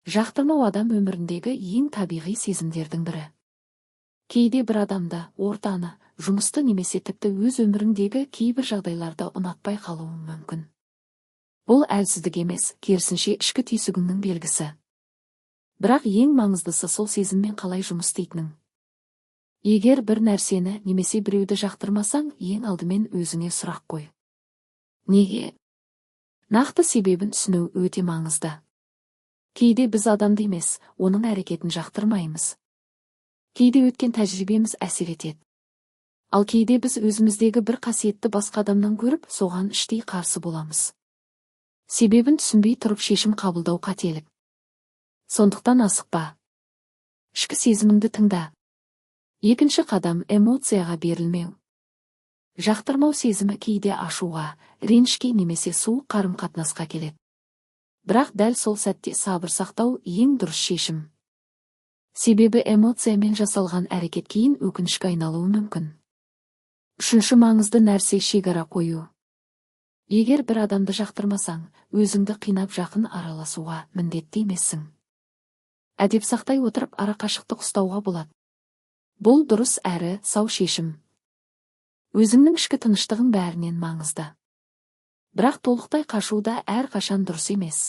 Жақтырмау адам өміріндегі ең табиғи сезімдердің бірі. Кейде бір адамды, ортаны, жұмысты немесе тіпті өз өміріндегі кейбір жағдайларды ұнатпай қалуы мүмкін. Бұл әлсіздік емес, керісінше ішкі түйсігіңнің белгісі. Бірақ ең маңыздысы сол сезіммен қалай жұмыс істейтінің. Егер бір нәрсені немесе біреуді жақтырмасаң, ең алдымен өзіңе сұрақ қой. Неге? Нақты себебін түсіну өте маңызды. Кейде біз адамды емес, оның әрекетін жақтырмаймыз. Кейде өткен тәжірибеміз әсер етеді. Ал кейде біз өзіміздегі бір қасиетті басқа адамнан көріп, соған іштей қарсы боламыз. Себебін түсінбей тұрып шешім қабылдау қателік. Сондықтан асықпа. Ішкі сезіміңді тыңда. Екінші қадам — эмоцияға берілмеу. Жақтырмау сезімі кейде ашуға, ренішке немесе суық қарым-қатынасқа келеді. Бірақ дәл сол сәтте сабыр сақтау ең дұрыс шешім. Себебі эмоциямен жасалған әрекет кейін өкінішке айналуы мүмкін. Үшінші маңызды нәрсе — шекара қою. Егер бір адамды жақтырмасаң, өзіңді қинап жақын араласуға міндетті емессің. Әдеп сақтай отырып арақашықтық ұстауға болады. Бұл дұрыс әрі сау шешім. Өзіңнің ішкі тыныштығың бәрінен маңызды. Бірақ толықтай қашу да әрқашан дұрыс емес.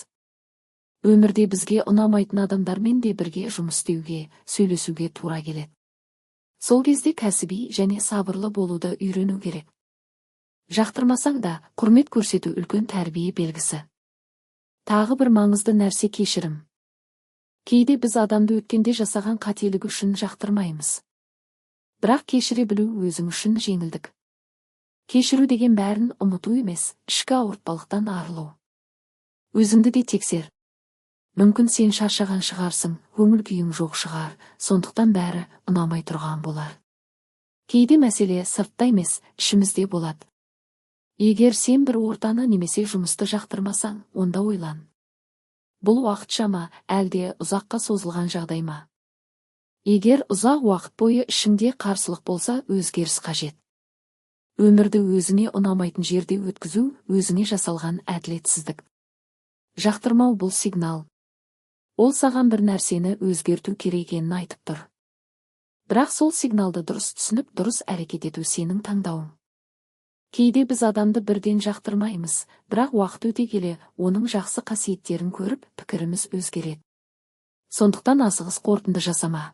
Өмірде бізге ұнамайтын адамдармен де бірге жұмыс істеуге, сөйлесуге тура келеді. Сол кезде кәсіби және сабырлы болуды үйрену керек. Жақтырмасаң да, құрмет көрсету үлкен тәрбие белгісі. Тағы бір маңызды нәрсе — кешірім. Кейде біз адамды өткенде жасаған қателігі үшін жақтырмаймыз. Бірақ кешіре білу өзің үшін жеңілдік. Кешіру деген бәрін ұмыту емес, ішкі ауыртпалықтан арылу. Өзіңді де тексер. Мүмкін сен шаршаған шығарсың, көңіл күйің жоқ шығар, сондықтан бәрі ұнамай тұрған болар. Кейде мәселе сыртта емес, ішімізде болады. Егер сен бір ортаны немесе жұмысты жақтырмасаң, онда ойлан. Бұл уақытша ма, әлде ұзаққа созылған жағдай ма? Егер ұзақ уақыт бойы ішіңде қарсылық болса, өзгеріс қажет. Өмірді өзіңе ұнамайтын жерде өткізу өзіңе жасалған әділетсіздік. Жақтырмау бұл сигнал. Ол саған бір нәрсені өзгерту керек екенін айтып тұр. Бірақ сол сигналды дұрыс түсініп, дұрыс әрекет ету сенің таңдауың. Кейде біз адамды бірден жақтырмаймыз, бірақ уақыт өте келе оның жақсы қасиеттерін көріп, пікіріміз өзгереді. Сондықтан асығыс қорытынды жасама.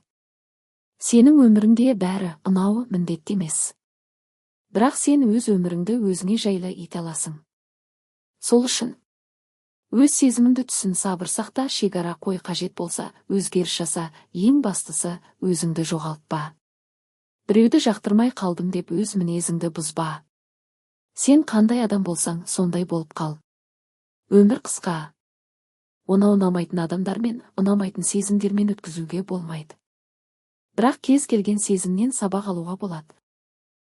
Сенің өміріңде бәрі ұнауы міндетті емес. Бірақ сен өз өміріңді өзіңе жайлы ете аласың. Сол үшін өз сезіміңді түсін, сабыр сақта, шекара қой, қажет болса өзгеріс жаса, ең бастысы өзіңді жоғалтпа. Біреуді жақтырмай қалдым деп өз мінезіңді бұзба. Сен қандай адам болсаң, сондай болып қал. Өмір қысқа. Оны ұнамайтын адамдармен, ұнамайтын сезімдермен өткізуге болмайды. Бірақ кез келген сезімнен сабақ алуға болады.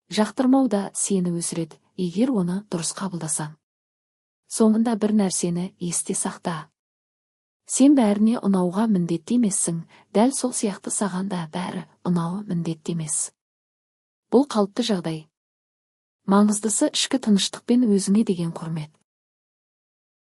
Жақтырмау да сені өсіреді, егер оны дұрыс қабылдасаң. Соңында бір нәрсені есте сақта. Сен бәріне ұнауға міндетті емессің, дәл сол сияқты саған да бәрі ұнауы міндетті емес. Бұл қалыпты жағдай. Маңыздысы ішкі тыныштық пен өзіңе деген құрмет.